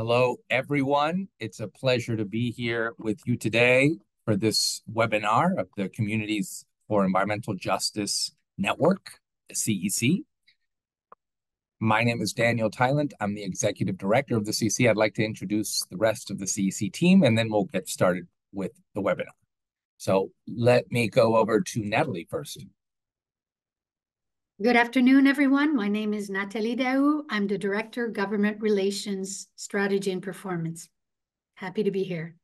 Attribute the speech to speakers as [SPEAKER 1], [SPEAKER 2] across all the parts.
[SPEAKER 1] Hello, everyone. It's a pleasure to be here with you today for this webinar of the Communities for Environmental Justice Network, the CEC. My name is Daniel Tylant. I'm the Executive Director of the CEC. I'd like to introduce the rest of the CEC team, and then we'll get started with the webinar. So let me go over to Natalie first.
[SPEAKER 2] Good afternoon, everyone. My name is Nathalie Daou. I'm the Director, Government Relations, Strategy and Performance. Happy to be here.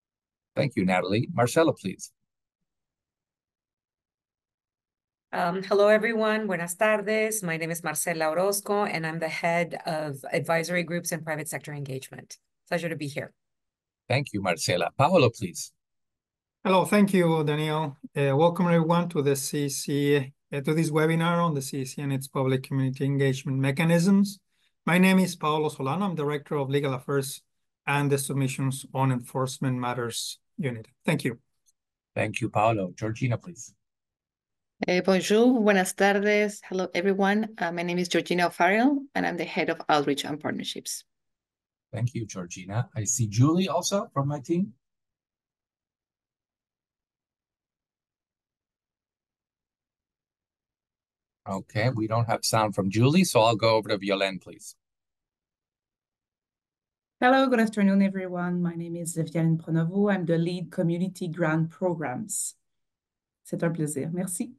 [SPEAKER 1] Thank you, Natalie. Marcela, please.
[SPEAKER 3] Hello, everyone. Buenas tardes. My name is Marcela Orozco, and I'm the head of advisory groups and private sector engagement. Pleasure to be here.
[SPEAKER 1] Thank you, Marcela. Paolo, please.
[SPEAKER 4] Hello, thank you, Daniel. Welcome everyone to the CEC, to this webinar on the CEC and its public community engagement mechanisms. My name is Paolo Solano. I'm Director of Legal Affairs and the Submissions on Enforcement Matters Unit. Thank you.
[SPEAKER 1] Thank you, Paolo. Georgina, please.
[SPEAKER 5] Bonjour, buenas tardes. Hello, everyone. My name is Georgina O'Farrell, and I'm the head of Outreach and Partnerships.
[SPEAKER 1] Thank you, Georgina. I see Julie also from my team. Okay, we don't have sound from Julie, so I'll go over to Violaine, please.
[SPEAKER 6] Hello, good afternoon, everyone. My name is Violaine Pronovo. I'm the lead community grant programs. C'est un plaisir. Merci.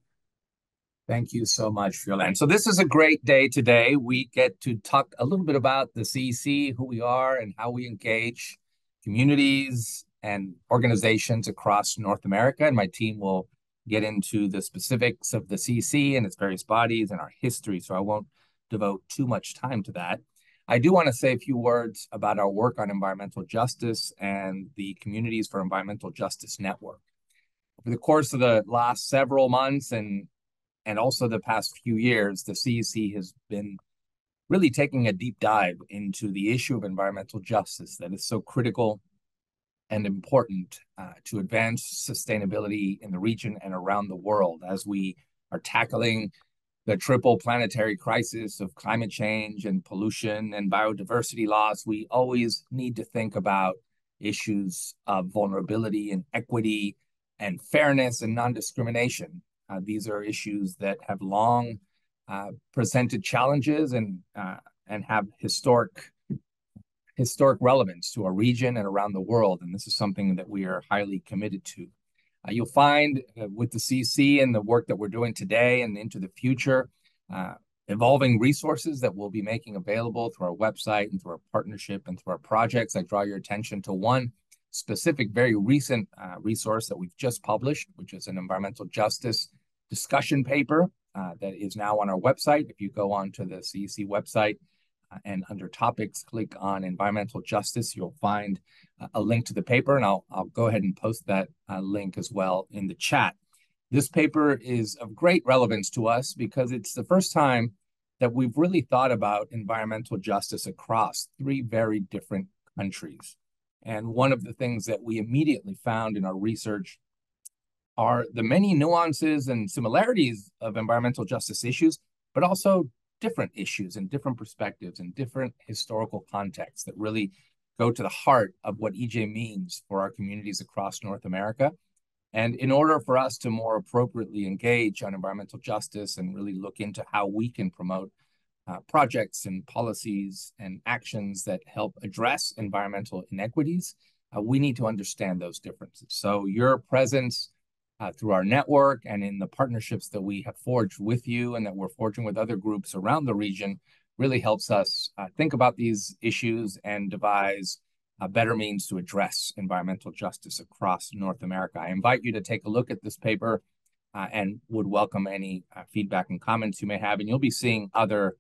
[SPEAKER 1] Thank you so much, Violaine. So this is a great day today. We get to talk a little bit about the CEC, who we are, and how we engage communities and organizations across North America. And my team will get into the specifics of the CEC and its various bodies and our history, so I won't devote too much time to that. I do want to say a few words about our work on environmental justice and the Communities for Environmental Justice Network. Over the course of the last several months and also the past few years, the CEC has been really taking a deep dive into the issue of environmental justice that is so critical and important to advance sustainability in the region and around the world as we are tackling the triple planetary crisis of climate change and pollution and biodiversity loss. We always need to think about issues of vulnerability and equity and fairness and non-discrimination. These are issues that have long presented challenges and have historic relevance to our region and around the world. And this is something that we are highly committed to. You'll find with the CEC and the work that we're doing today and into the future, evolving resources that we'll be making available through our website and through our partnership and through our projects. I draw your attention to one specific, very recent resource that we've just published, which is an environmental justice discussion paper that is now on our website. If you go onto the CEC website and under topics, click on environmental justice, you'll find a link to the paper, and I'll go ahead and post that link as well in the chat. This paper is of great relevance to us because it's the first time that we've really thought about environmental justice across three very different countries. And one of the things that we immediately found in our research are the many nuances and similarities of environmental justice issues, but also different issues and different perspectives and different historical contexts that really go to the heart of what EJ means for our communities across North America. And in order for us to more appropriately engage on environmental justice and really look into how we can promote projects and policies and actions that help address environmental inequities, we need to understand those differences. So your presence through our network and in the partnerships that we have forged with you and that we're forging with other groups around the region really helps us think about these issues and devise better means to address environmental justice across North America. I invite you to take a look at this paper and would welcome any feedback and comments you may have. And you'll be seeing other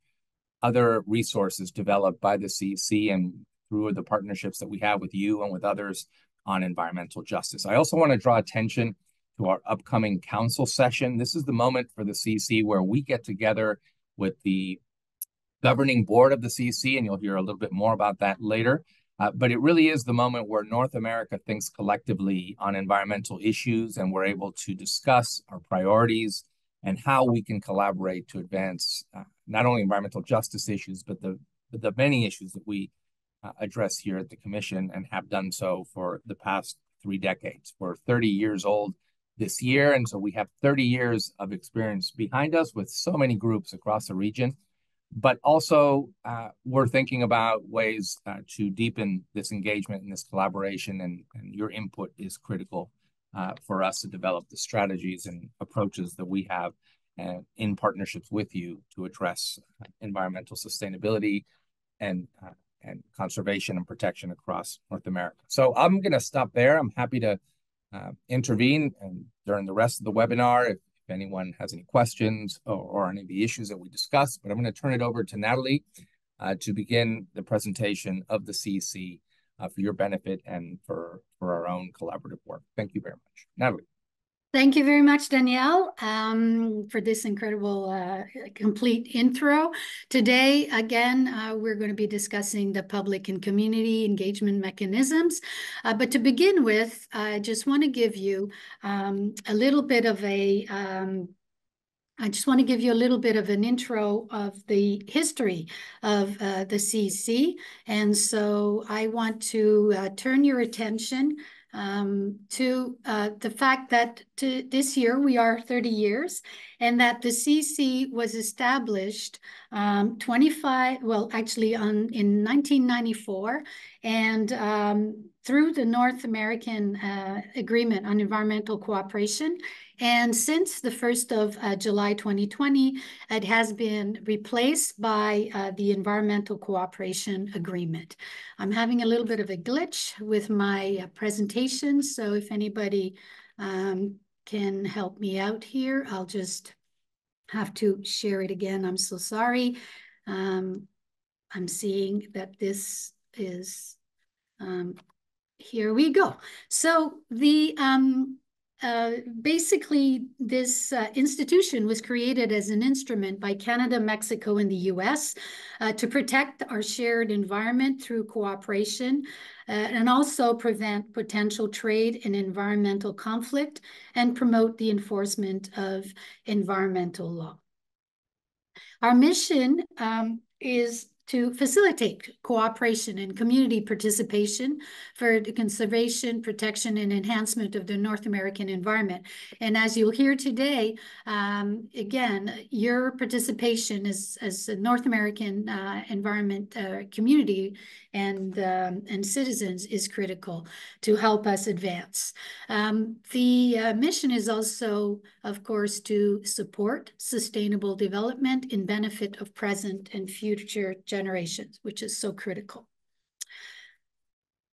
[SPEAKER 1] resources developed by the CEC and through the partnerships that we have with you and with others on environmental justice. I also want to draw attention to our upcoming council session. This is the moment for the CEC where we get together with the governing board of the CEC, and you'll hear a little bit more about that later. But it really is the moment where North America thinks collectively on environmental issues, and we're able to discuss our priorities and how we can collaborate to advance not only environmental justice issues, but the many issues that we address here at the Commission and have done so for the past 3 decades. We're 30 years old this year, and so we have 30 years of experience behind us with so many groups across the region. But also, we're thinking about ways to deepen this engagement and this collaboration, and your input is critical for us to develop the strategies and approaches that we have in partnerships with you to address environmental sustainability and conservation and protection across North America. So I'm going to stop there. I'm happy to intervene and during the rest of the webinar if anyone has any questions or any of the issues that we discussed. But I'm going to turn it over to Natalie to begin the presentation of the CEC for your benefit and for our own collaborative work. Thank you very much. Natalie.
[SPEAKER 2] Thank you very much, Danielle, for this incredible, complete intro. Today, again, we're going to be discussing the public and community engagement mechanisms. But to begin with, I just want to give you a little bit of an intro of the history of the CEC. And so I want to turn your attention to the fact that this year we are 30 years and that the CEC was established in 1994 and through the North American Agreement on Environmental Cooperation. And since the 1st of July 2020, it has been replaced by the Environmental Cooperation Agreement. I'm having a little bit of a glitch with my presentation, so if anybody can help me out here, I'll just have to share it again. I'm so sorry. I'm seeing that this is, here we go. So the basically, this institution was created as an instrument by Canada, Mexico, and the US to protect our shared environment through cooperation and also prevent potential trade and environmental conflict and promote the enforcement of environmental law. Our mission is to facilitate cooperation and community participation for the conservation, protection, and enhancement of the North American environment. And as you'll hear today, again, your participation as a North American environment community and citizens is critical to help us advance. The mission is also, of course, to support sustainable development in benefit of present and future generations, which is so critical.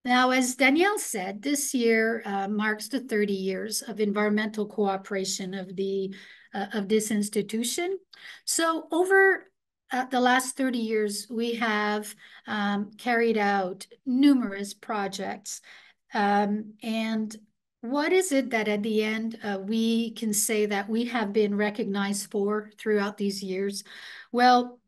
[SPEAKER 2] Now, as Danielle said, this year marks the 30 years of environmental cooperation of this institution. So over the last 30 years, we have carried out numerous projects. And what is it that at the end we can say that we have been recognized for throughout these years? Well,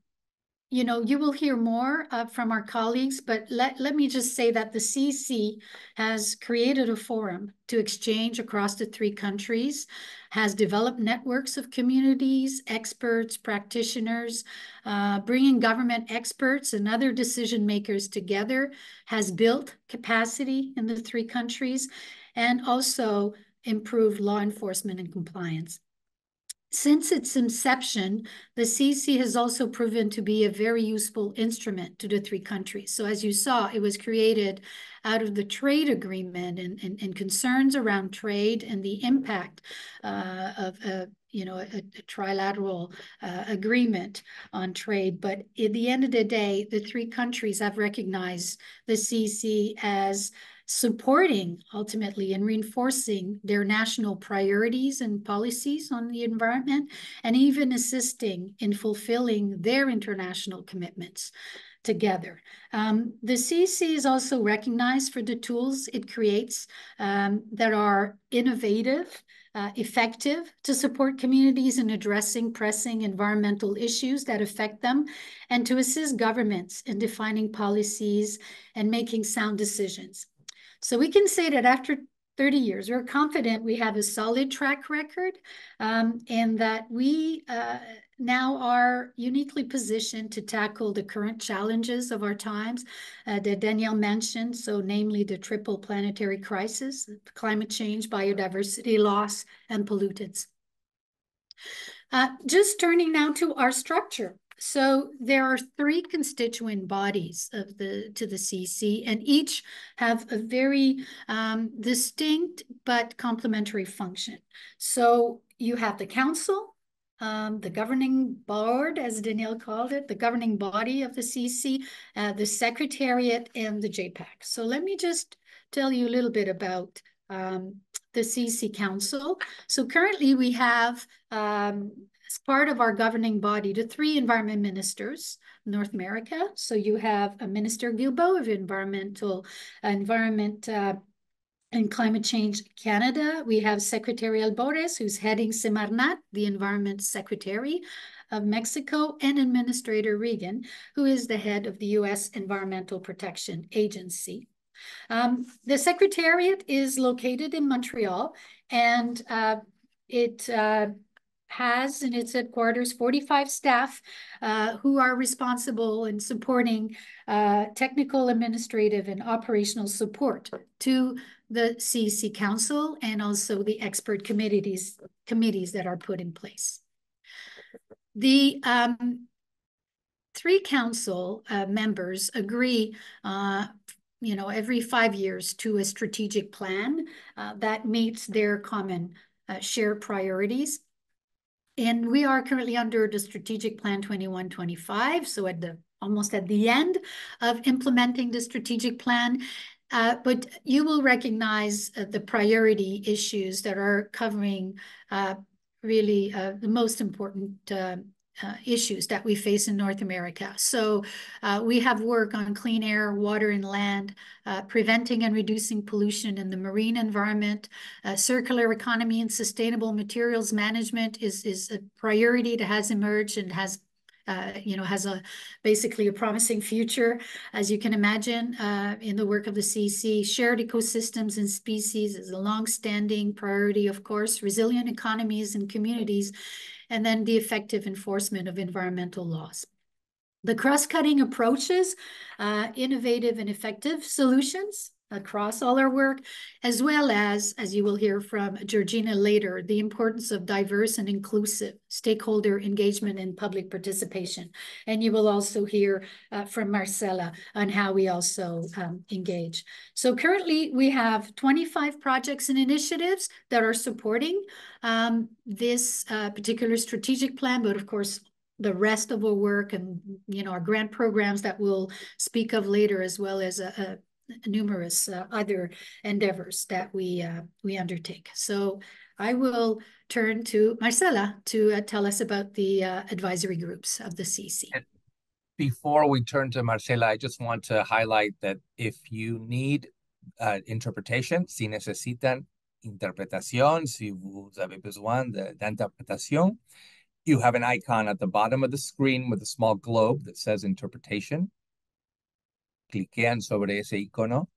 [SPEAKER 2] you know, you will hear more from our colleagues, but let me just say that the CEC has created a forum to exchange across the 3 countries, has developed networks of communities, experts, practitioners, bringing government experts and other decision makers together, has built capacity in the 3 countries, and also improved law enforcement and compliance. Since its inception, the CEC has also proven to be a very useful instrument to the 3 countries. So as you saw, it was created out of the trade agreement and concerns around trade and the impact of a trilateral agreement on trade. But at the end of the day, the 3 countries have recognized the CEC as supporting ultimately and reinforcing their national priorities and policies on the environment, and even assisting in fulfilling their international commitments together. The CEC is also recognized for the tools it creates that are innovative, effective to support communities in addressing pressing environmental issues that affect them, and to assist governments in defining policies and making sound decisions. So we can say that after 30 years, we're confident we have a solid track record and that we now are uniquely positioned to tackle the current challenges of our times that Danielle mentioned, so namely the triple planetary crisis, climate change, biodiversity loss, and pollutants. Just turning now to our structure. So there are 3 constituent bodies to the CEC, and each have a very distinct but complementary function. So you have the council, the governing board, as Danielle called it, the governing body of the CEC, the secretariat, and the JPAC. So let me just tell you a little bit about the CEC Council. So currently we have, as part of our governing body, the 3 environment ministers, North America. So you have a Minister Guilbeault of environment and climate change Canada. We have Secretary Albores, who's heading Semarnat, the environment secretary of Mexico, and Administrator Regan, who is the head of the US Environmental Protection Agency. The Secretariat is located in Montreal, and it has in its headquarters 45 staff who are responsible in supporting technical, administrative, and operational support to the CEC Council and also the expert committees that are put in place. The 3 council members agree every 5 years to a strategic plan that meets their common shared priorities. And we are currently under the Strategic Plan 21-25, so almost at the end of implementing the strategic plan. But you will recognize the priority issues that are covering really the most important issues that we face in North America. So we have work on clean air, water, and land, preventing and reducing pollution in the marine environment. Circular economy and sustainable materials management is a priority that has emerged and has basically a promising future, as you can imagine, in the work of the CEC. Shared ecosystems and species is a long-standing priority, of course, resilient economies and communities, and then the effective enforcement of environmental laws. The cross-cutting approaches, innovative and effective solutions across all our work, as well as you will hear from Georgina later, the importance of diverse and inclusive stakeholder engagement and public participation. And you will also hear from Marcela on how we also engage. So currently we have 25 projects and initiatives that are supporting this particular strategic plan, but of course, the rest of our work and our grant programs that we'll speak of later, as well as numerous other endeavors that we undertake. So I will turn to Marcela to tell us about the advisory groups of the CEC.
[SPEAKER 1] Before we turn to Marcela, I just want to highlight that if you need interpretation, si necesitan interpretación, si vous avez besoin d'interprétation, you have an icon at the bottom of the screen with a small globe that says interpretation. Cliquean sobre ese icono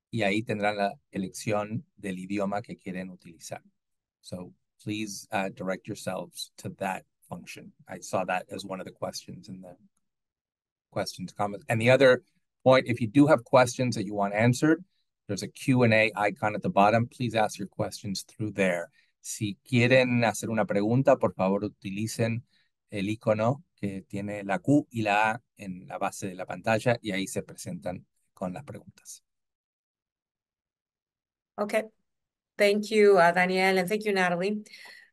[SPEAKER 1] y ahí tendrán la elección del idioma que quieren utilizar. So please direct yourselves to that function. I saw that as one of the questions in the questions, comments. And the other point, if you do have questions that you want answered, there's a Q&A icon at the bottom. Please ask your questions through there. Si quieren hacer una pregunta, por favor utilicen el icono que tiene la Q y la A en la base de la pantalla y ahí se presentan con las preguntas.
[SPEAKER 3] Okay. Thank you, Danielle, and thank you, Natalie.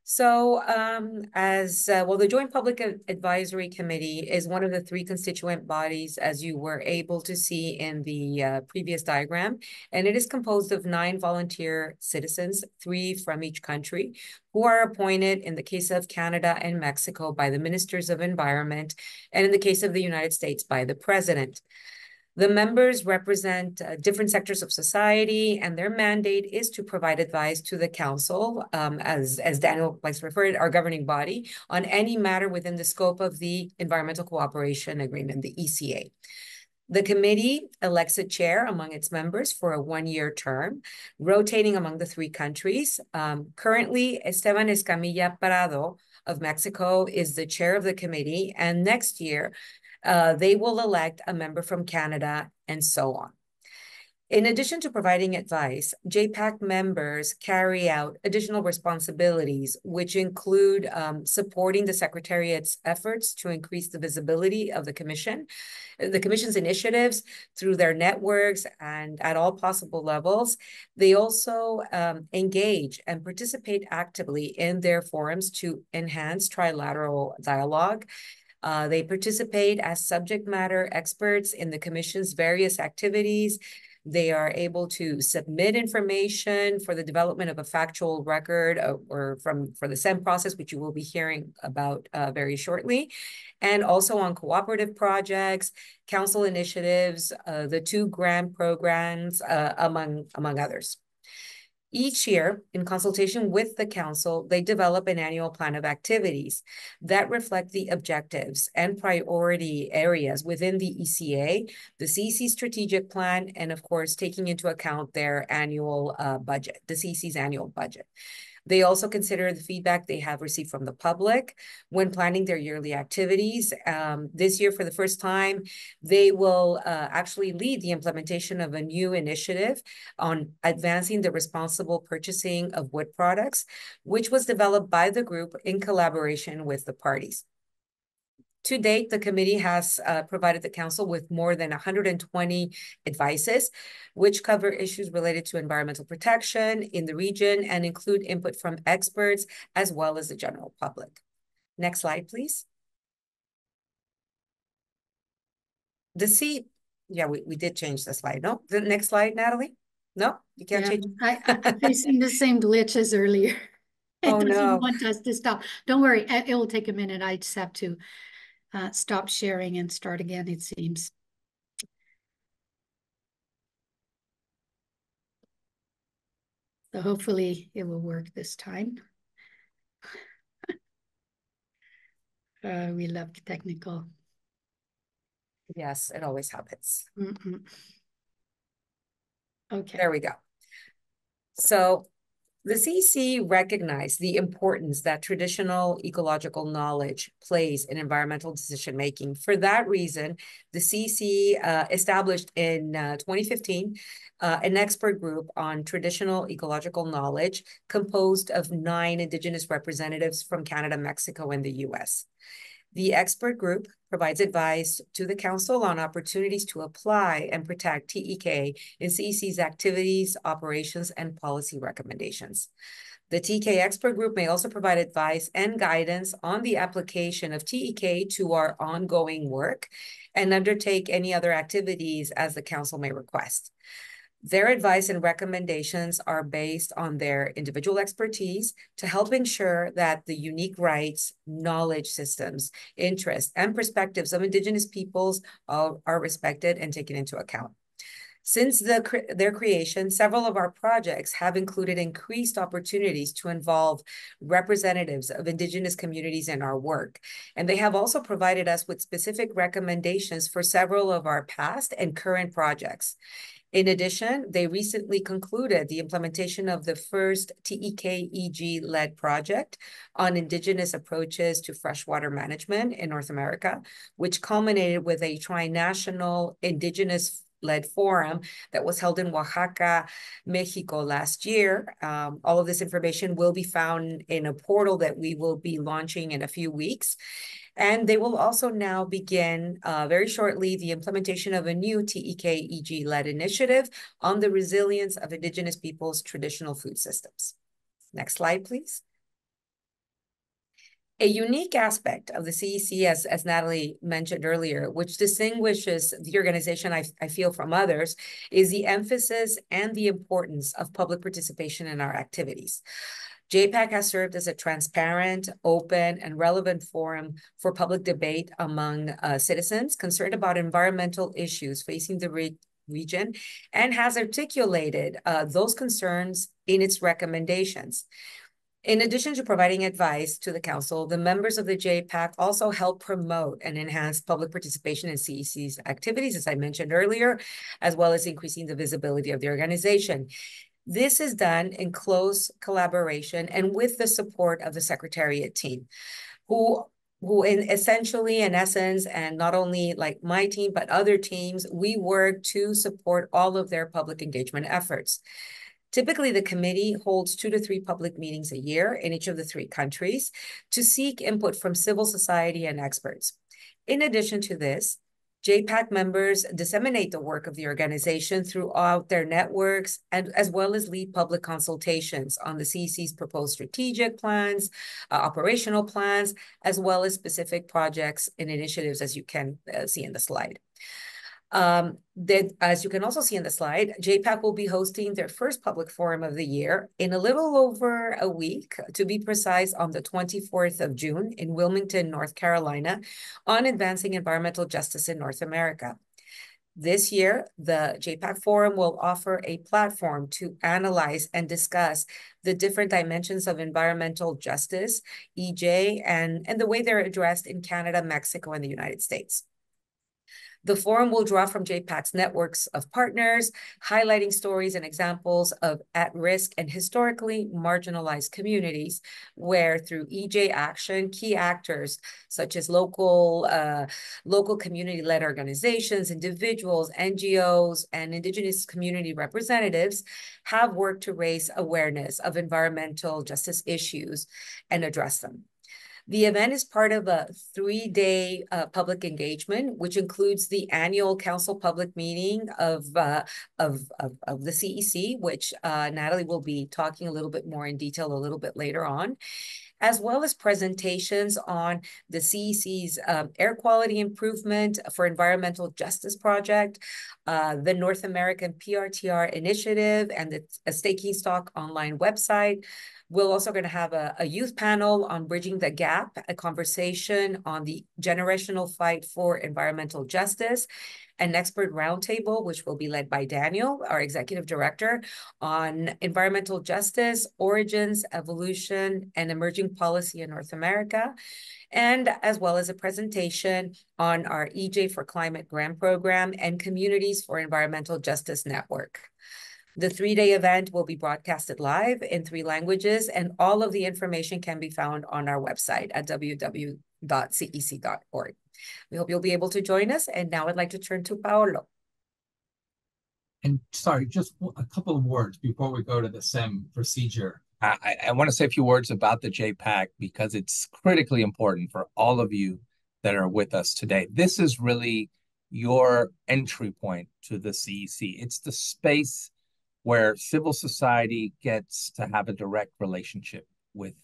[SPEAKER 3] So the Joint Public Advisory Committee is one of the 3 constituent bodies, as you were able to see in the previous diagram, and it is composed of 9 volunteer citizens, 3 from each country, who are appointed in the case of Canada and Mexico by the Ministers of Environment, and in the case of the United States by the President. The members represent different sectors of society, and their mandate is to provide advice to the council, as Daniel likes to refer to, our governing body, on any matter within the scope of the Environmental Cooperation Agreement, the ECA. The committee elects a chair among its members for a 1-year term, rotating among the 3 countries. Currently, Esteban Escamilla Prado of Mexico is the chair of the committee, and next year, they will elect a member from Canada, and so on. In addition to providing advice, JPAC members carry out additional responsibilities, which include supporting the Secretariat's efforts to increase the visibility of the Commission's initiatives through their networks and at all possible levels. They also engage and participate actively in their forums to enhance trilateral dialogue. They participate as subject matter experts in the Commission's various activities. They are able to submit information for the development of a factual record for the SEM process, which you will be hearing about very shortly, and also on cooperative projects, council initiatives, the 2 grant programs, among others. Each year, in consultation with the council, they develop an annual plan of activities that reflect the objectives and priority areas within the ECA, the CEC strategic plan, and of course, taking into account their annual budget, the CEC's annual budget. They also consider the feedback they have received from the public when planning their yearly activities. This year, for the first time, they will actually lead the implementation of a new initiative on advancing the responsible purchasing of wood products, which was developed by the group in collaboration with the parties. To date, the committee has provided the council with more than 120 advices, which cover issues related to environmental protection in the region and include input from experts as well as the general public. Next slide, please. Yeah, we did change the slide. No, the next slide, Natalie. No, you can't change.
[SPEAKER 2] I'm facing the same glitch as earlier. It doesn't want us to stop. Don't worry, it will take a minute. I just have to stop sharing and start again, it seems. So hopefully it will work this time. We love technical.
[SPEAKER 3] Yes, it always happens.
[SPEAKER 2] Okay.
[SPEAKER 3] There we go. So the CEC recognized the importance that traditional ecological knowledge plays in environmental decision-making. For that reason, the CEC established in 2015 an expert group on traditional ecological knowledge composed of 9 Indigenous representatives from Canada, Mexico, and the US. The expert group provides advice to the council on opportunities to apply and protect TEK in CEC's activities, operations, and policy recommendations. The TEK expert group may also provide advice and guidance on the application of TEK to our ongoing work and undertake any other activities as the council may request. Their advice and recommendations are based on their individual expertise to help ensure that the unique rights, knowledge systems, interests, and perspectives of Indigenous peoples are respected and taken into account. Since their creation, several of our projects have included increased opportunities to involve representatives of Indigenous communities in our work. And they have also provided us with specific recommendations for several of our past and current projects. In addition, they recently concluded the implementation of the first TEK-EG-led project on Indigenous approaches to freshwater management in North America, which culminated with a trinational Indigenous-led forum that was held in Oaxaca, Mexico last year. All of this information will be found in a portal that we will be launching in a few weeks. And they will also now begin very shortly the implementation of a new TEK-EG-led initiative on the resilience of Indigenous peoples' traditional food systems. Next slide, please. A unique aspect of the CEC, as Natalie mentioned earlier, which distinguishes the organization, I feel, from others, is the emphasis and the importance of public participation in our activities. JPAC has served as a transparent, open, and relevant forum for public debate among citizens concerned about environmental issues facing the region and has articulated those concerns in its recommendations. In addition to providing advice to the council, the members of the JPAC also help promote and enhance public participation in CEC's activities, as I mentioned earlier, as well as increasing the visibility of the organization. This is done in close collaboration and with the support of the Secretariat team, who essentially, in essence, and not only like my team, but other teams, we work to support all of their public engagement efforts. Typically, the committee holds 2 to 3 public meetings a year in each of the 3 countries to seek input from civil society and experts. In addition to this, JPAC members disseminate the work of the organization throughout their networks, and as well as lead public consultations on the CEC's proposed strategic plans, operational plans, as well as specific projects and initiatives, as you can see in the slide. As you can also see in the slide, JPAC will be hosting their first public forum of the year in a little over a week, to be precise, on the 24th of June in Wilmington, North Carolina, on advancing environmental justice in North America. This year, the JPAC Forum will offer a platform to analyze and discuss the different dimensions of environmental justice, EJ, and the way they're addressed in Canada, Mexico, and the United States. The forum will draw from JPAC's networks of partners, highlighting stories and examples of at-risk and historically marginalized communities, where through EJ action, key actors such as local community-led organizations, individuals, NGOs, and Indigenous community representatives have worked to raise awareness of environmental justice issues and address them. The event is part of a 3-day public engagement, which includes the annual council public meeting of the CEC, which Natalie will be talking a little bit more in detail a little bit later on, as well as presentations on the CEC's air quality improvement for environmental justice project, the North American PRTR initiative, and the Staking Stock online website. We're also going to have a youth panel on bridging the gap, a conversation on the generational fight for environmental justice, an expert roundtable, which will be led by Daniel, our executive director, on environmental justice, origins, evolution, and emerging policy in North America, and as well as a presentation on our EJ for Climate grant program and Communities for Environmental Justice Network. The 3-day event will be broadcasted live in 3 languages, and all of the information can be found on our website at www.cec.org. We hope you'll be able to join us. And now I'd like to turn to Paolo.
[SPEAKER 1] And sorry, just a couple of words before we go to the SEM procedure. I want to say a few words about the JPAC, because it's critically important for all of you that are with us today. This is really your entry point to the CEC. It's the space where civil society gets to have a direct relationship with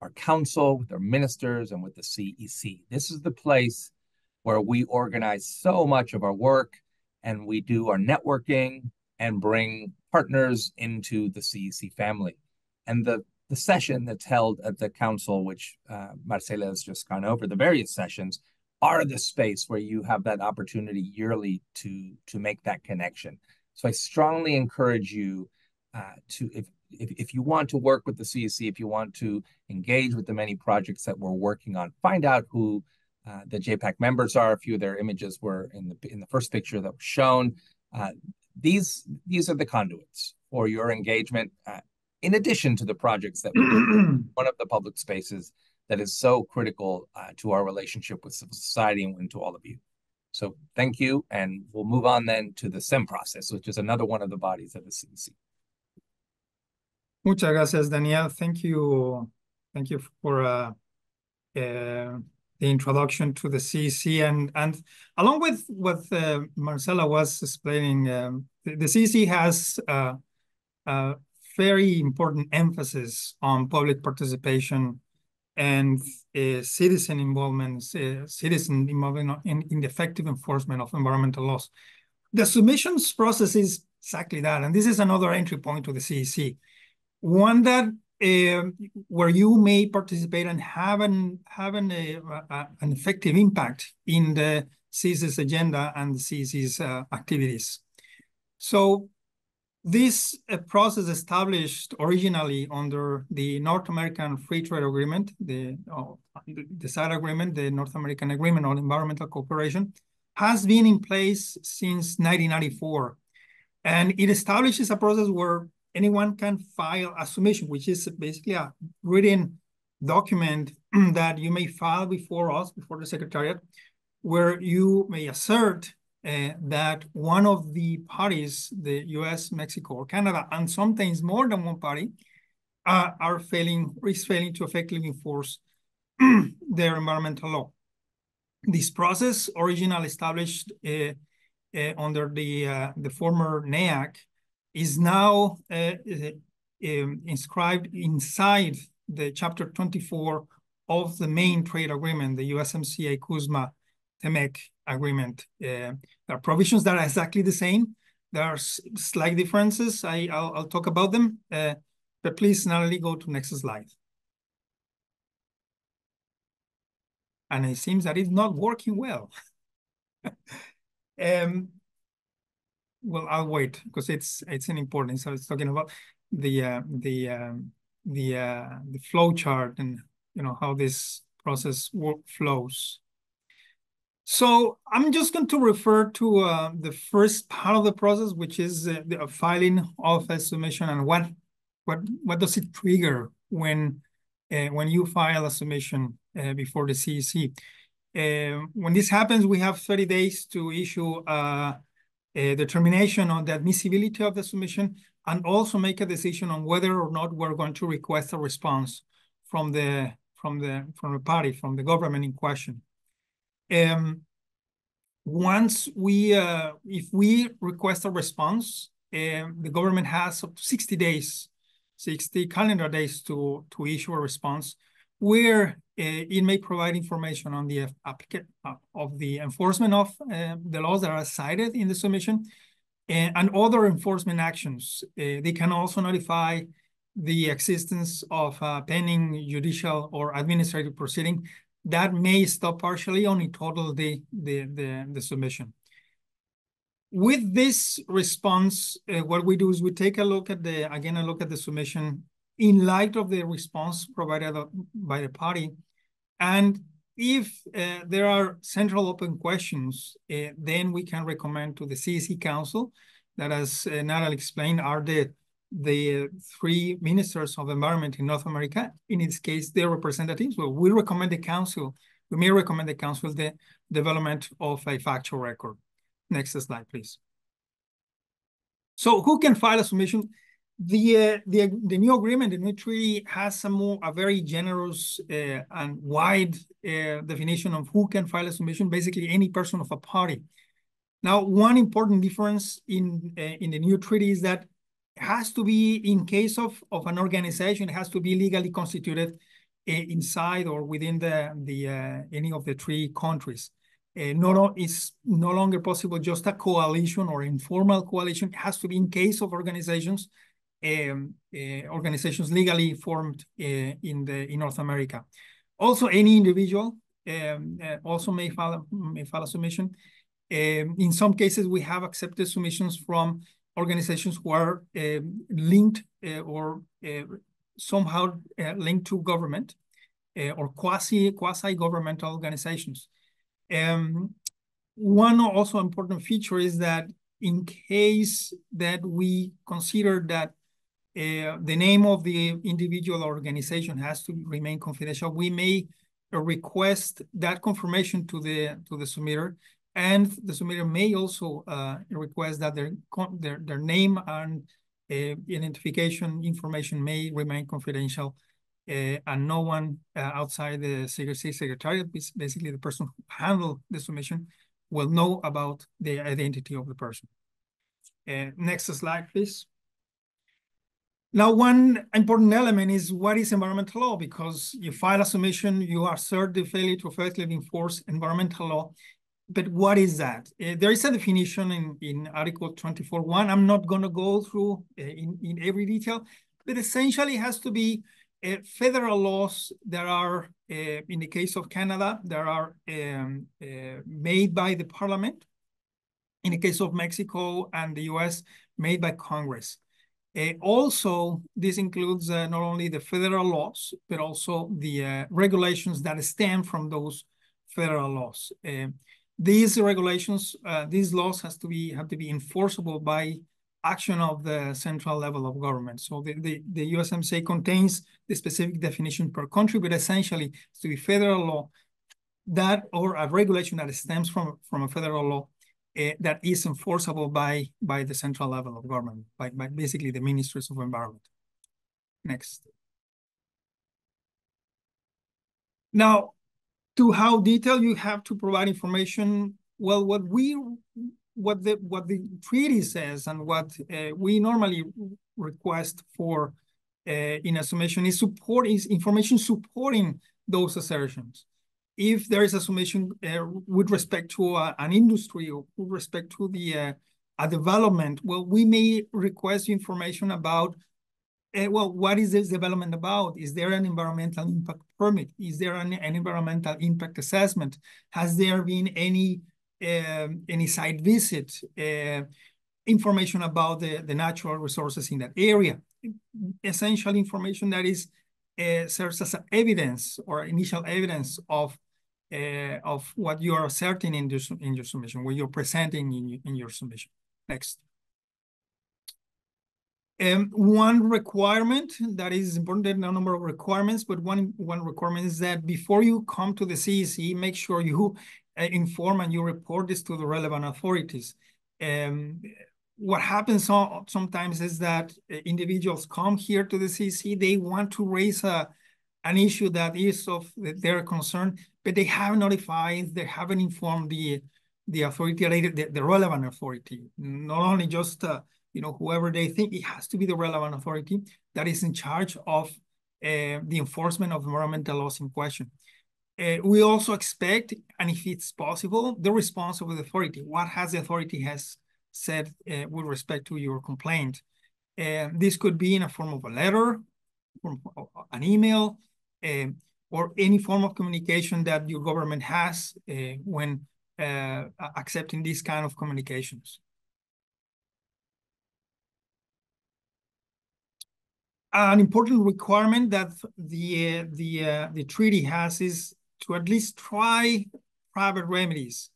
[SPEAKER 1] our council, with our ministers, and with the CEC. This is the place where we organize so much of our work, and we do our networking and bring partners into the CEC family. And the session that's held at the council, which Marcela has just gone over, the various sessions, are the space where you have that opportunity yearly to make that connection. So I strongly encourage you to, if you want to work with the CEC, if you want to engage with the many projects that we're working on, find out who the JPAC members are. A few of their images were in the first picture that was shown. These are the conduits for your engagement, in addition to the projects that we do. One of the public spaces that is so critical to our relationship with civil society and to all of you. So thank you, and we'll move on then to the SEM process, which is another one of the bodies of the CEC.
[SPEAKER 4] Muchas gracias, Daniel. Thank you for the introduction to the CEC, and along with what Marcela was explaining, the CEC has a very important emphasis on public participation and citizen involvement in the effective enforcement of environmental laws. The submissions process is exactly that, and this is another entry point to the CEC, one that where you may participate and have an effective impact in the CEC's agenda and the CEC's activities. So this process established originally under the North American Free Trade Agreement, the SAD agreement, the North American Agreement on Environmental Cooperation, has been in place since 1994. And it establishes a process where anyone can file a submission, which is basically a written document that you may file before us, before the Secretariat, where you may assert that one of the parties, the US, Mexico, or Canada, and sometimes more than one party, is failing to effectively enforce their environmental law. This process, originally established under the former NEAC, is now inscribed inside the Chapter 24 of the main trade agreement, the USMCA-CUSMA-TEMEC agreement. There are provisions that are exactly the same. There are slight differences. I'll talk about them, but please, Natalie, go to next slide. And it seems that it's not working well. Well, I'll wait because it's an important. So it's talking about the flow chart and how this process flows. So I'm just going to refer to the first part of the process, which is the filing of a submission, and what does it trigger when you file a submission before the CEC. When this happens, we have 30 days to issue a determination on the admissibility of the submission, and also make a decision on whether or not we're going to request a response from the party, from the government in question. Once if we request a response, the government has up to 60 days, 60 calendar days to issue a response, where it may provide information on the enforcement of the laws that are cited in the submission, and other enforcement actions. They can also notify the existence of a pending judicial or administrative proceeding that may stop partially or in total the submission. With this response, what we do is we take a look at the submission in light of the response provided by the party. And if there are central open questions, then we can recommend to the CEC Council, that, as Natalie explained, are the three ministers of environment in North America, in its case, their representatives. Well, we may recommend the council the development of a factual record. Next slide, please. So who can file a submission? The new agreement, the new treaty, has a very generous and wide definition of who can file a submission, basically any person of a party. Now, one important difference in the new treaty is that it has to be, in case of an organization, it has to be legally constituted inside or within any of the three countries. It's no longer possible just a coalition or informal coalition. It has to be in case of organizations legally formed in North America. Also, any individual also may file a submission. In some cases, we have accepted submissions from organizations who are linked or somehow linked to government or quasi-governmental organizations. One also important feature is that in case that we consider that the name of the individual organization has to remain confidential, we may request that confirmation to the submitter, and the submitter may also request that their name and identification information may remain confidential, and no one outside the CEC Secretariat, basically the person who handled the submission, will know about the identity of the person. Next slide, please. Now, one important element is what is environmental law, because you file a submission, you assert the failure to effectively enforce environmental law. But what is that? There is a definition in Article 24.1. I'm not going to go through in every detail, but essentially it has to be federal laws that are, in the case of Canada, that are made by the Parliament. In the case of Mexico and the US, made by Congress. Also, this includes not only the federal laws, but also the regulations that stem from those federal laws. These regulations, these laws have to be enforceable by action of the central level of government. So the USMCA contains the specific definition per country, but essentially it's to be federal law that, or a regulation that stems from a federal law that is enforceable by the central level of government, by basically the ministries of environment. Next. Now, to how detailed you have to provide information. Well, what the treaty says and what we normally request for in a summation is information supporting those assertions. If there is a summation with respect to an industry or with respect to a development, well, we may request information about well, what is this development about? Is there an environmental impact permit? Is there an environmental impact assessment? Has there been any site visit? Information about the natural resources in that area. Essential information that is serves as evidence or initial evidence of what you are asserting in your submission, what you're presenting in your submission. Next. One requirement that is important, there are a number of requirements, but one requirement is that before you come to the CEC, make sure you inform and you report this to the relevant authorities. What happens sometimes is that individuals come here to the CEC, they want to raise an issue that is of their concern, but they haven't notified, they haven't informed the authority, the relevant authority, not only just whoever they think. It has to be the relevant authority that is in charge of the enforcement of environmental laws in question. We also expect, and if it's possible, the response of the authority. What has the authority has said with respect to your complaint? This could be in a form of a letter, an email, or any form of communication that your government has when accepting these kind of communications. An important requirement that the treaty has is to at least try private remedies.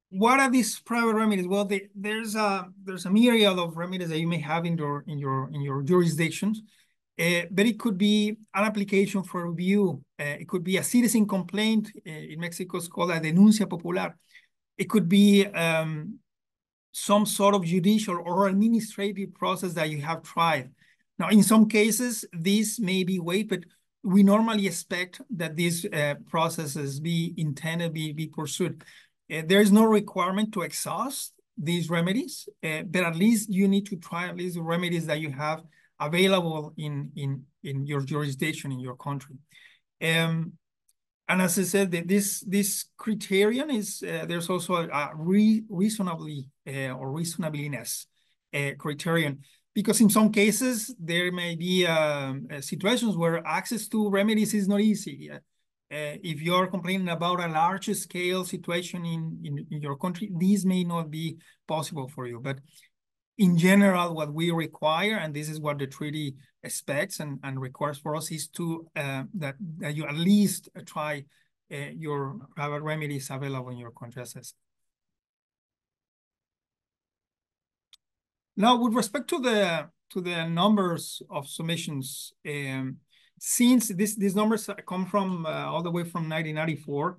[SPEAKER 4] What are these private remedies? Well, there's a myriad of remedies that you may have in your jurisdictions, but it could be an application for review. It could be a citizen complaint. In Mexico, it's called a denuncia popular. It could be some sort of judicial or administrative process that you have tried. Now, in some cases, this may be waived, but we normally expect that these processes be pursued. There is no requirement to exhaust these remedies, but at least you need to try at least the remedies that you have available in your jurisdiction, in your country. And as I said, this criterion is, there's also a reasonably or reasonableness criterion. Because in some cases, there may be situations where access to remedies is not easy. If you're complaining about a large scale situation in your country, these may not be possible for you. But in general, what we require, and this is what the treaty expects and requires for us, is to that you at least try your private remedies available in your country. Now, with respect to the numbers of submissions, since these numbers come from all the way from 1994,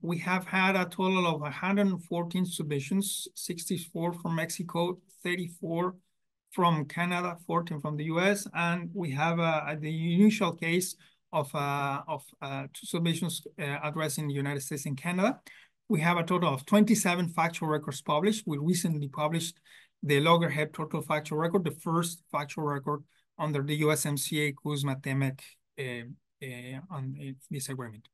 [SPEAKER 4] we have had a total of 114 submissions, 64 from Mexico, 34 from Canada, 14 from the US, and we have the initial case of 2 submissions addressing the United States and Canada. We have a total of 27 factual records published. We recently published the Loggerhead Total Factual Record, the first factual record under the USMCA CUSMA-TEMEC on this agreement.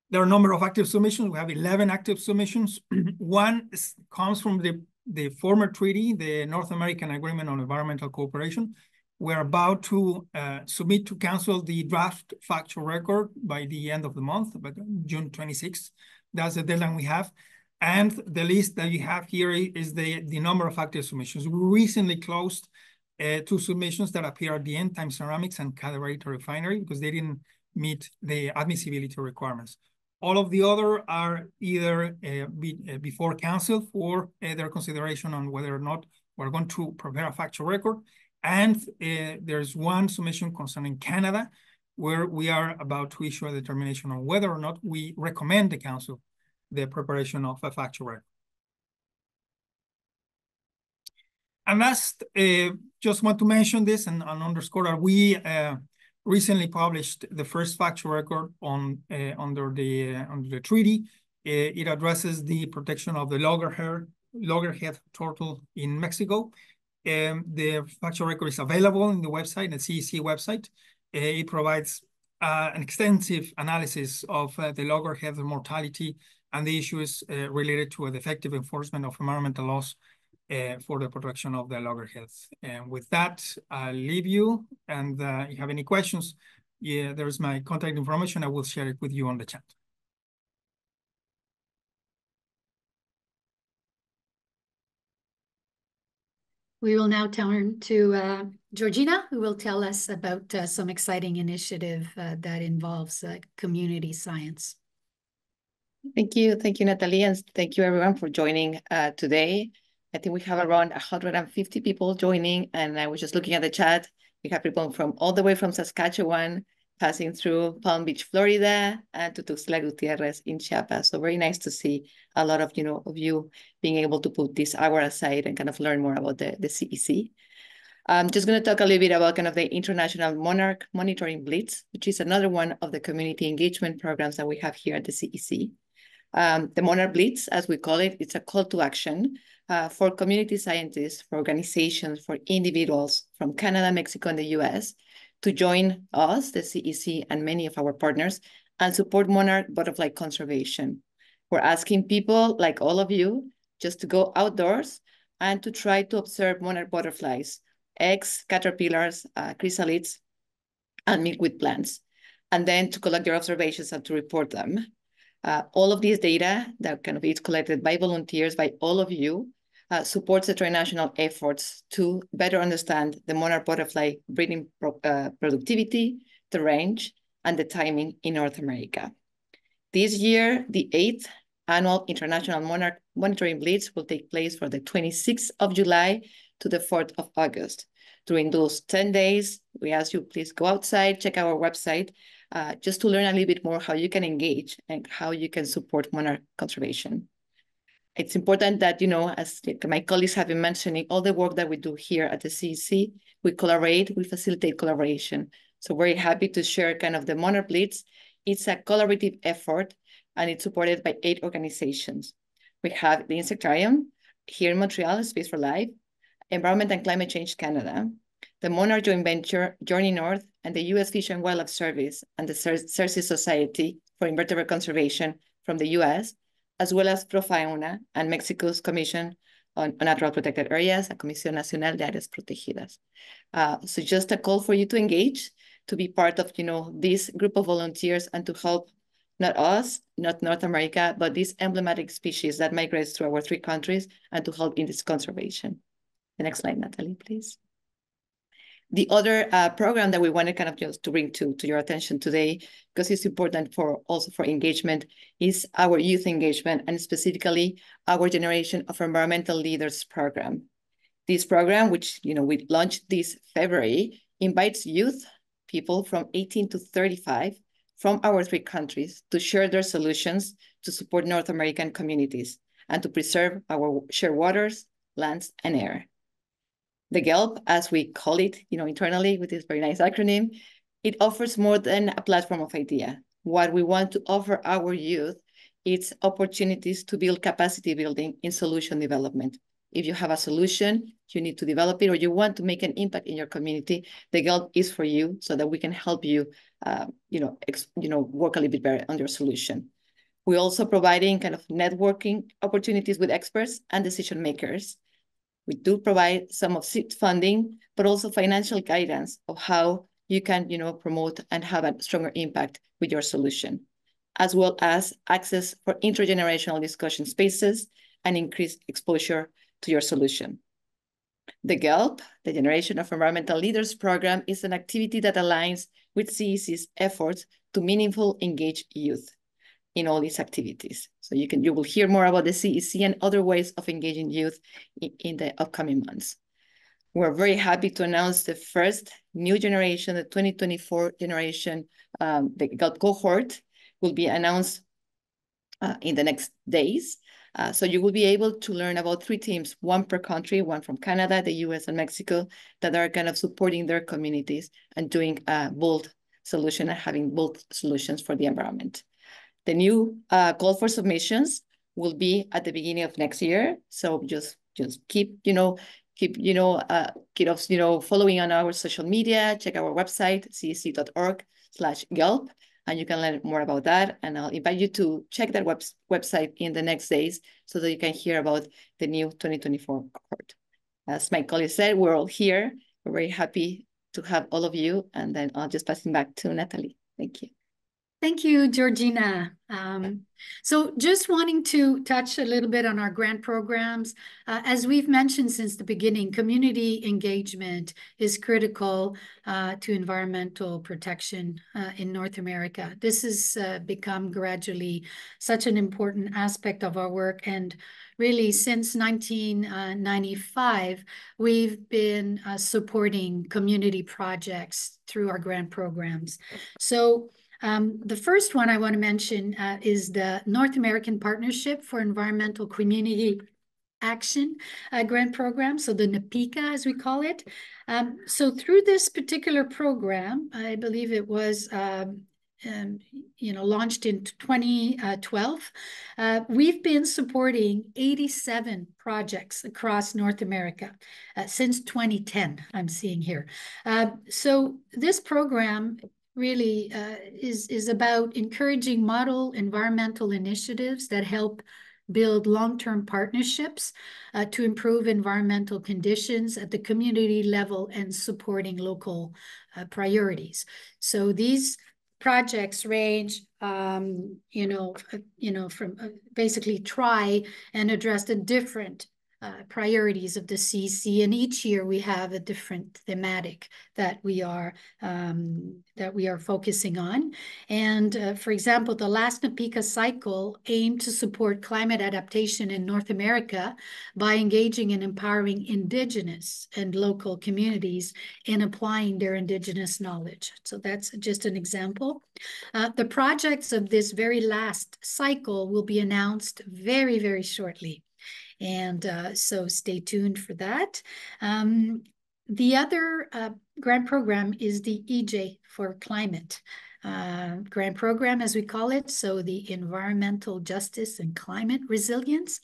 [SPEAKER 4] There are a number of active submissions. We have 11 active submissions. One comes from the former treaty, the North American Agreement on Environmental Cooperation. We're about to submit to Council the draft factual record by the end of the month, but June 26th. That's the deadline we have. And the list that you have here is the number of active submissions. We recently closed 2 submissions that appear at the end, Time Ceramics and Cadre Refinery, because they didn't meet the admissibility requirements. All of the other are either before council for their consideration on whether or not we're going to prepare a factual record. And there's one submission concerning Canada, where we are about to issue a determination on whether or not we recommend the council the preparation of a factual record. And last, just want to mention this and underscore that we recently published the first factual record on under the treaty. It addresses the protection of the loggerhead turtle in Mexico. The factual record is available in the website, the CEC website. It provides an extensive analysis of the loggerhead mortality and the issues related to the effective enforcement of environmental laws for the protection of the loggerheads. And with that, I'll leave you. And if you have any questions, there's my contact information. I will share it with you on the chat.
[SPEAKER 2] We will now turn to Georgina, who will tell us about some exciting initiative that involves community science.
[SPEAKER 5] Thank you, Natalie, and thank you everyone for joining today. I think we have around 150 people joining, and I was just looking at the chat. We have people from all the way from Saskatchewan, passing through Palm Beach, Florida, and to Tuxtla Gutierrez in Chiapas. So very nice to see a lot of you being able to put this hour aside and kind of learn more about the CEC. I'm just going to talk a little bit about kind of the International Monarch Monitoring Blitz, which is another one of the community engagement programs that we have here at the CEC. The Monarch Blitz, as we call it, it's a call to action for community scientists, for organizations, for individuals from Canada, Mexico, and the US to join us, the CEC, and many of our partners, and support monarch butterfly conservation. We're asking people like all of you just to go outdoors and to try to observe monarch butterflies, eggs, caterpillars, chrysalids, and milkweed plants, and then to collect your observations and to report them. All of these data that kind of is collected by volunteers, by all of you, supports the international efforts to better understand the monarch butterfly breeding productivity, the range, and the timing in North America. This year, the 8th Annual International Monarch Monitoring Blitz will take place from the 26th of July to the 4th of August. During those 10 days, we ask you please go outside, check our website, just to learn a little bit more how you can engage and how you can support monarch conservation. It's important that, as my colleagues have been mentioning, all the work that we do here at the CEC, we collaborate, we facilitate collaboration. So very happy to share kind of the Monarch Blitz. It's a collaborative effort, and it's supported by 8 organizations. We have the Insectarium here in Montreal, Space for Life, Environment and Climate Change Canada, the Monarch Joint Venture, Journey North, and the U.S. Fish and Wildlife Service, and the Cersei Society for Invertebrate Conservation from the U.S., as well as ProFauna and Mexico's Commission on Natural Protected Areas, la Comisión Nacional de Áreas Protegidas. So just a call for you to engage, to be part of, this group of volunteers and to help not us, not North America, but these emblematic species that migrates through our 3 countries and to help in this conservation. The next slide, Natalie, please. The other program that we wanted kind of just to bring to your attention today, because it's important also for engagement, is our youth engagement, and specifically our Generation of Environmental Leaders program. This program, which we launched this February, invites youth, people from 18 to 35, from our 3 countries to share their solutions to support North American communities and to preserve our shared waters, lands, and air. The GELP, as we call it, internally with this very nice acronym, it offers more than a platform of idea. What we want to offer our youth is opportunities to build capacity building in solution development. If you have a solution, you need to develop it, or you want to make an impact in your community, the GELP is for you so that we can help you, work a little bit better on your solution. We're also providing kind of networking opportunities with experts and decision makers. We do provide some of seed funding, but also financial guidance of how you can, promote and have a stronger impact with your solution, as well as access for intergenerational discussion spaces and increased exposure to your solution. The GELP, the Generation of Environmental Leaders program, is an activity that aligns with CEC's efforts to meaningful engage youth. in all these activities. So you will hear more about the CEC and other ways of engaging youth in the upcoming months. We're very happy to announce the first new generation, the 2024 generation, the GALP cohort will be announced in the next days. So you will be able to learn about 3 teams, 1 per country, 1 from Canada, the US, and Mexico, that are kind of supporting their communities and doing bold solution and having bold solutions for the environment. The new call for submissions will be at the beginning of next year. So just keep following on our social media, check our website, cec.org/GALP, and you can learn more about that. And I'll invite you to check that website in the next days so that you can hear about the new 2024 cohort. As my colleague said, we're all here. We're very happy to have all of you. And then I'll just pass it back to Natalie. Thank you.
[SPEAKER 2] Thank you, Georgina. So just wanting to touch a little bit on our grant programs. As we've mentioned since the beginning, community engagement is critical to environmental protection in North America. This has become gradually such an important aspect of our work. And really, since 1995, we've been supporting community projects through our grant programs. So the first one I want to mention is the North American Partnership for Environmental Community Action grant program, so the NAPICA as we call it. So through this particular program, I believe it was launched in 2012, we've been supporting 87 projects across North America since 2010, I'm seeing here. So this program really is about encouraging model environmental initiatives that help build long-term partnerships to improve environmental conditions at the community level and supporting local priorities. So these projects range, from basically try and address the different priorities of the CEC, and each year we have a different thematic that we are focusing on. And for example, the last NAPICA cycle aimed to support climate adaptation in North America by engaging and empowering Indigenous and local communities in applying their Indigenous knowledge. So that's just an example. The projects of this very last cycle will be announced very, very shortly. And so stay tuned for that. The other grant program is the EJ for Climate grant program, as we call it. So the Environmental Justice and Climate Resilience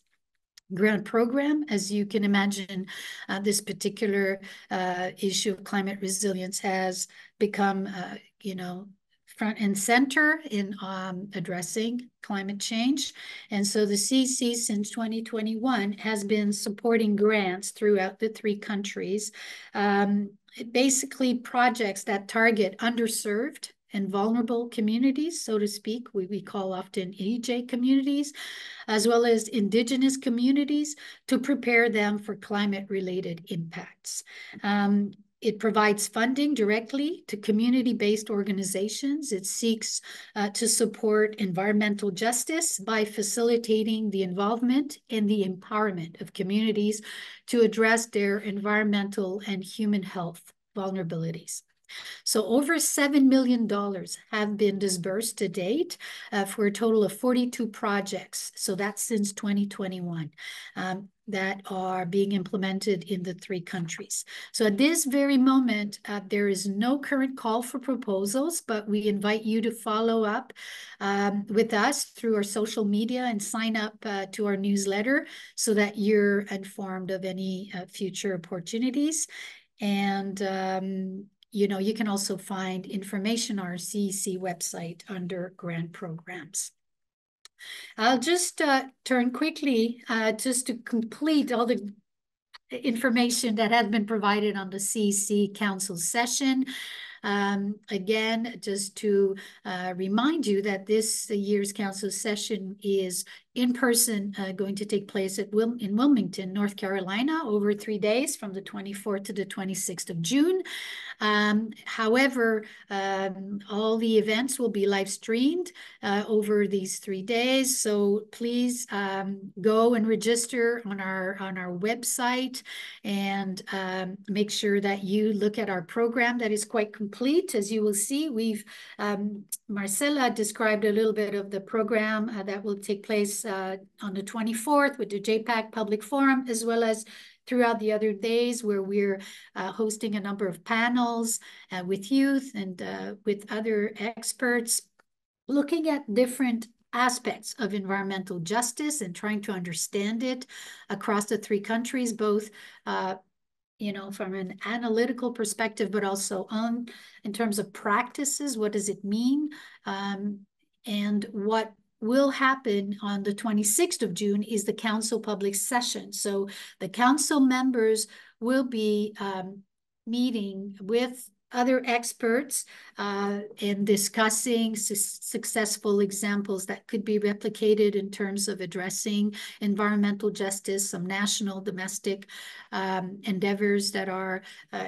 [SPEAKER 2] grant program. As you can imagine, this particular issue of climate resilience has become, front and center in addressing climate change. And so the CEC since 2021 has been supporting grants throughout the 3 countries, basically projects that target underserved and vulnerable communities, so to speak, we call often EJ communities, as well as Indigenous communities, to prepare them for climate-related impacts. It provides funding directly to community-based organizations. It seeks to support environmental justice by facilitating the involvement and the empowerment of communities to address their environmental and human health vulnerabilities. So over $7 million have been disbursed to date for a total of 42 projects. So that's since 2021 that are being implemented in the 3 countries. So at this very moment, there is no current call for proposals, but we invite you to follow up with us through our social media and sign up to our newsletter so that you're informed of any future opportunities. And you can also find information on our CEC website under grant programs. I'll just turn quickly just to complete all the information that has been provided on the CEC Council session. Again, just to remind you that this year's council session is in person, going to take place in Wilmington, North Carolina, over 3 days from the 24th to the 26th of June. However, all the events will be live streamed over these 3 days. So please go and register on our website, and make sure that you look at our program that is quite complete. As you will see, we've Marcela described a little bit of the program that will take place on the 24th with the JPAC Public Forum, as well as throughout the other days where we're hosting a number of panels with youth and with other experts, looking at different aspects of environmental justice and trying to understand it across the 3 countries, both from an analytical perspective, but also in terms of practices. What does it mean? And what will happen on the 26th of June is the council public session. So the council members will be meeting with other experts and discussing successful examples that could be replicated in terms of addressing environmental justice, some national, domestic endeavors that are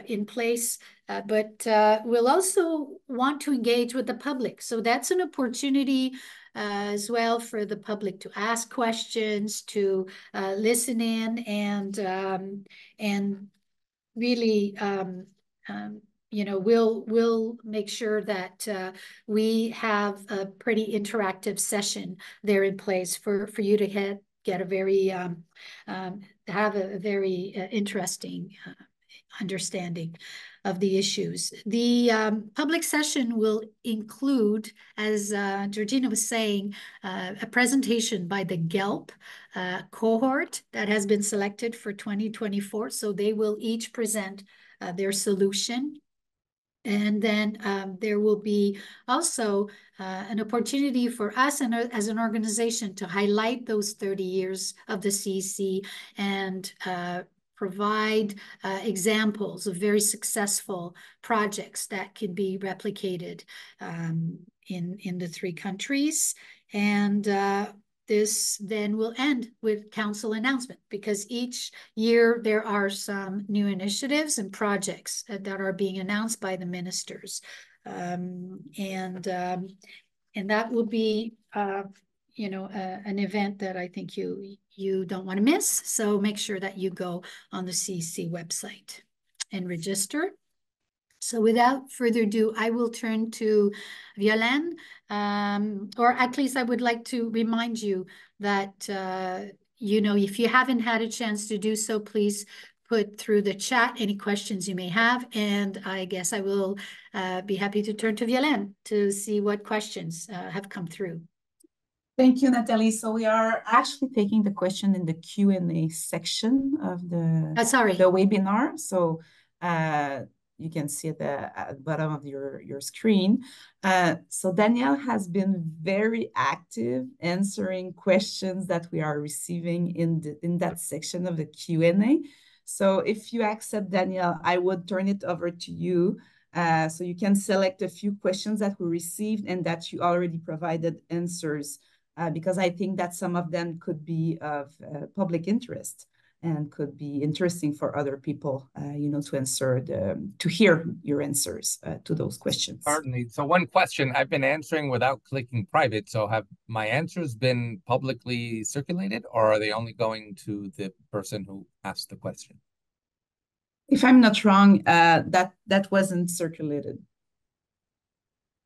[SPEAKER 2] in place. But we'll also want to engage with the public. So that's an opportunity as well for the public to ask questions, to listen in, and really we'll make sure that we have a pretty interactive session there in place for you to get a very have a very interesting understanding of the issues. The public session will include, as Georgina was saying, a presentation by the GELP cohort that has been selected for 2024. So they will each present their solution. And then there will be also an opportunity for us as an organization to highlight those 30 years of the CEC and provide examples of very successful projects that can be replicated in the 3 countries. And this then will end with council announcement, because each year there are some new initiatives and projects that are being announced by the ministers. And that will be an event that I think you don't want to miss. So make sure that you go on the CEC website and register. So without further ado, I will turn to Violaine, or at least I would like to remind you that, if you haven't had a chance to do so, please put through the chat any questions you may have. And I guess I will be happy to turn to Violaine to see what questions have come through.
[SPEAKER 6] Thank you, Nathalie. So we are actually taking the question in the Q&A section of the webinar. So you can see at the bottom of your screen. So Danielle has been very active answering questions that we are receiving in that section of the Q&A. So if you accept, Danielle, I would turn it over to you. So you can select a few questions that we received and that you already provided answers, because I think that some of them could be of public interest and could be interesting for other people, to hear your answers to those questions.
[SPEAKER 1] Certainly. So one question I've been answering without clicking private. So have my answers been publicly circulated, or are they only going to the person who asked the question?
[SPEAKER 6] If I'm not wrong, that wasn't circulated.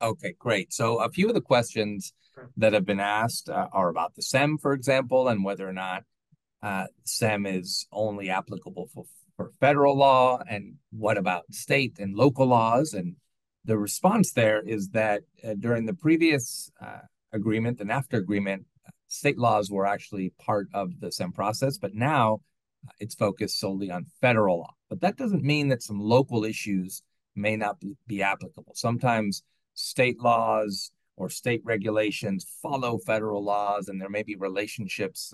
[SPEAKER 1] Okay, great. So a few of the questions that have been asked are about the SEM, for example, and whether or not SEM is only applicable for federal law, and what about state and local laws? And the response there is that during the previous agreement, the NAFTA agreement, state laws were actually part of the SEM process, but now it's focused solely on federal law. But that doesn't mean that some local issues may not be applicable. Sometimes state laws or state regulations follow federal laws, and there may be relationships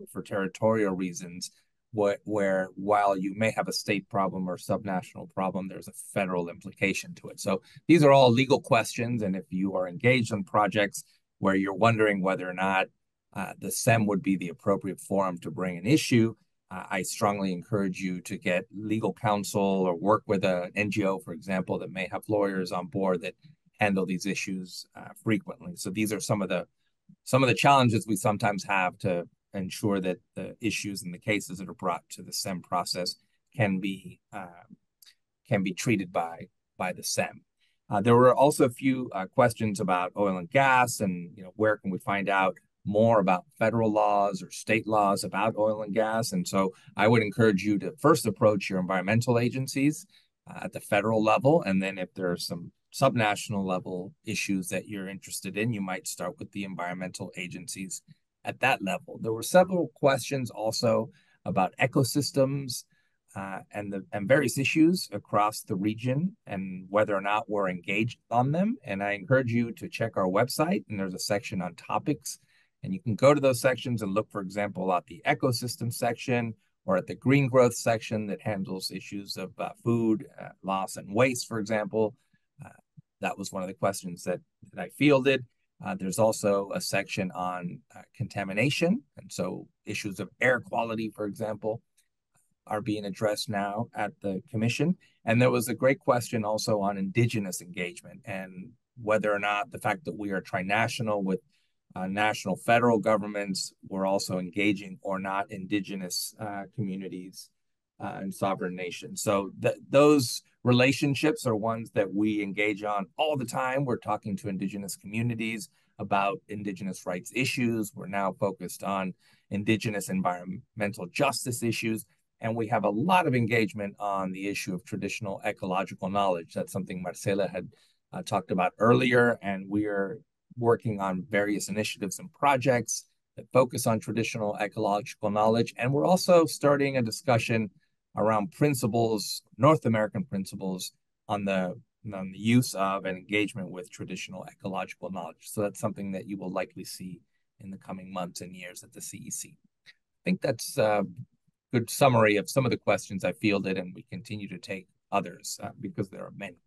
[SPEAKER 1] for territorial reasons where while you may have a state problem or subnational problem, there's a federal implication to it. So these are all legal questions, and if you are engaged in projects where you're wondering whether or not the SEM would be the appropriate forum to bring an issue, I strongly encourage you to get legal counsel or work with an NGO, for example, that may have lawyers on board that handle these issues frequently. So these are some of the challenges we sometimes have to ensure that the issues and the cases that are brought to the SEM process can be treated by the SEM. There were also a few questions about oil and gas, and where can we find out more about federal laws or state laws about oil and gas. And so I would encourage you to first approach your environmental agencies at the federal level, and then if there are some subnational level issues that you're interested in, you might start with the environmental agencies at that level. There were several questions also about ecosystems and various issues across the region and whether or not we're engaged on them. And I encourage you to check our website, and there's a section on topics. And you can go to those sections and look, for example, at the ecosystem section or at the green growth section that handles issues of food loss and waste, for example. That was one of the questions that I fielded. There's also a section on contamination. And so issues of air quality, for example, are being addressed now at the commission. And there was a great question also on indigenous engagement and whether or not the fact that we are trinational with national federal governments, we're also engaging or not indigenous communities and sovereign nations. So those relationships are ones that we engage on all the time. We're talking to indigenous communities about indigenous rights issues. We're now focused on indigenous environmental justice issues. And we have a lot of engagement on the issue of traditional ecological knowledge. That's something Marcela had talked about earlier. And we are working on various initiatives and projects that focus on traditional ecological knowledge. And we're also starting a discussion around principles, North American principles, on the use of and engagement with traditional ecological knowledge. So that's something that you will likely see in the coming months and years at the CEC. I think that's a good summary of some of the questions I fielded, and we continue to take others because there are many.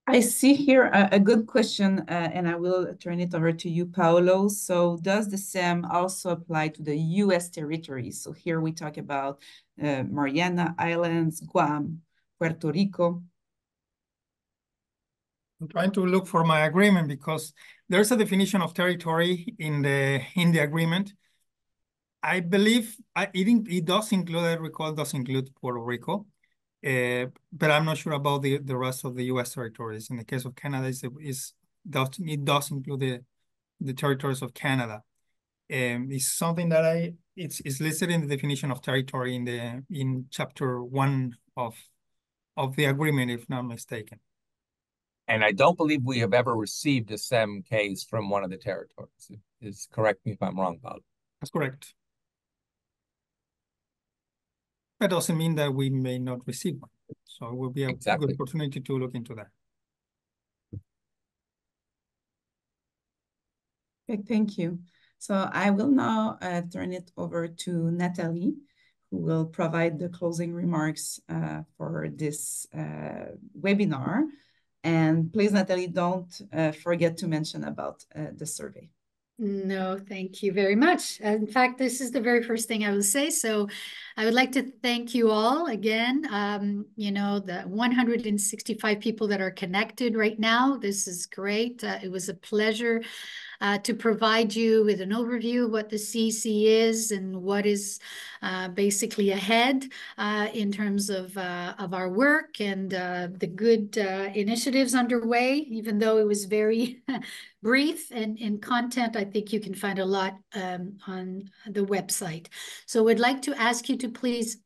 [SPEAKER 6] I see here a good question, and I will turn it over to you, Paolo. So does the SEM also apply to the U.S. territories? So here we talk about Mariana Islands, Guam, Puerto Rico.
[SPEAKER 4] I'm trying to look for my agreement because there's a definition of territory in the agreement. I believe it does include, I recall, does include Puerto Rico. But I'm not sure about the rest of the U.S. territories. In the case of Canada, it does include the territories of Canada. It's something that it's listed in the definition of territory in chapter 1 of the agreement, if not mistaken.
[SPEAKER 1] And I don't believe we have ever received a SEM case from one of the territories. Correct me if I'm wrong, Paul.
[SPEAKER 4] That's correct. That doesn't mean that we may not receive one. So it will be a good opportunity to look into that.
[SPEAKER 6] Okay, thank you. So I will now turn it over to Natalie, who will provide the closing remarks for this webinar. And please, Natalie, don't forget to mention about the survey.
[SPEAKER 2] No, thank you very much. In fact, this is the very first thing I will say. So I would like to thank you all again. The 165 people that are connected right now. This is great. It was a pleasure to provide you with an overview of what the CEC is and what is basically ahead in terms of our work and the good initiatives underway, even though it was very brief and in content. I think you can find a lot on the website. So we'd like to ask you to please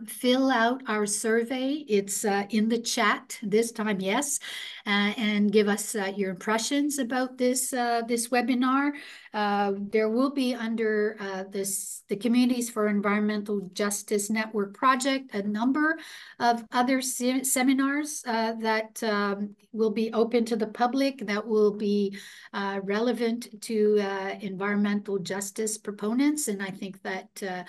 [SPEAKER 2] fill out our survey. It's in the chat this time, yes, and give us your impressions about this webinar. There will be under the Communities for Environmental Justice Network project a number of other seminars that will be open to the public that will be relevant to environmental justice proponents, and I think that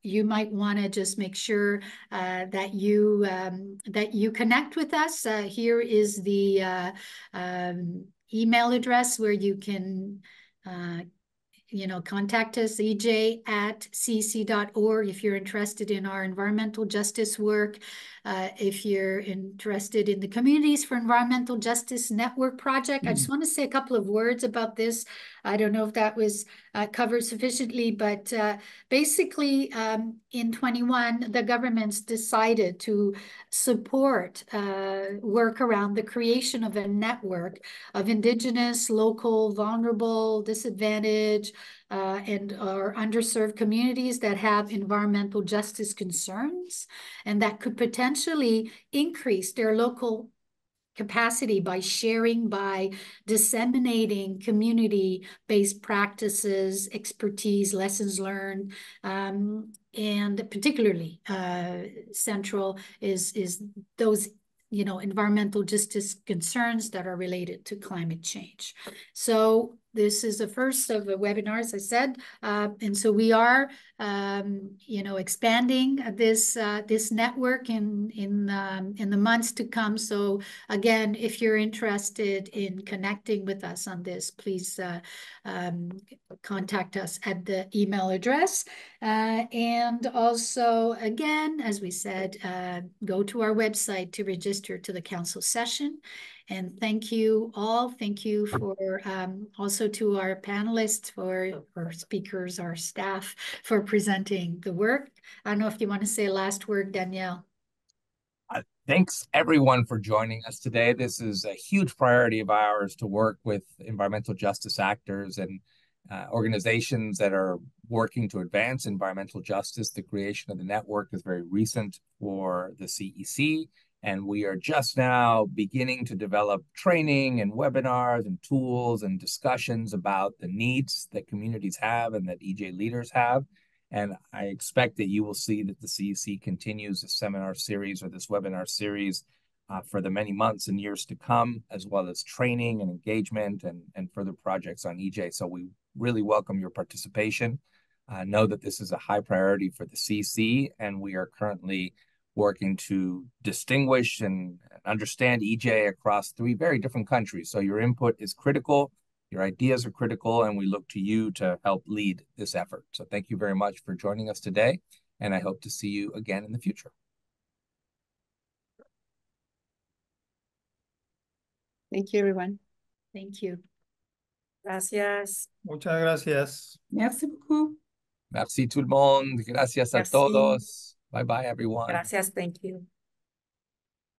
[SPEAKER 2] you might want to just make sure that you connect with us. Here is the email address where you can contact us, ej@cec.org, if you're interested in our environmental justice work. If you're interested in the Communities for Environmental Justice Network project, I just want to say a couple of words about this. I don't know if that was covered sufficiently, but basically in 21, the governments decided to support work around the creation of a network of Indigenous, local, vulnerable, disadvantaged, and or underserved communities that have environmental justice concerns, and that could potentially increase their local capacity by sharing, by disseminating community-based practices, expertise, lessons learned, and particularly central is those environmental justice concerns that are related to climate change. So this is the first of the webinars, I said, and so we are, expanding this network in the months to come. So again, if you're interested in connecting with us on this, please contact us at the email address. And also, again, as we said, go to our website to register to the council session. And thank you all. Thank you for also to our panelists, for our speakers, our staff, for presenting the work. I don't know if you want to say a last word, Danielle.
[SPEAKER 1] Thanks everyone for joining us today. This is a huge priority of ours to work with environmental justice actors and organizations that are working to advance environmental justice. The creation of the network is very recent for the CEC, and we are just now beginning to develop training and webinars and tools and discussions about the needs that communities have and that EJ leaders have. And I expect that you will see that the CEC continues this seminar series or this webinar series for the many months and years to come, as well as training and engagement and further projects on EJ. So we really welcome your participation. Know that this is a high priority for the CEC, and we are currently working to distinguish and understand EJ across 3 very different countries. So your input is critical, your ideas are critical, and we look to you to help lead this effort. So thank you very much for joining us today, and I hope to see you again in the future.
[SPEAKER 5] Thank you, everyone.
[SPEAKER 2] Thank you.
[SPEAKER 3] Gracias.
[SPEAKER 4] Muchas gracias.
[SPEAKER 6] Merci beaucoup.
[SPEAKER 1] Merci tout le monde. Gracias a todos. Bye bye, everyone.
[SPEAKER 3] Gracias. Thank you.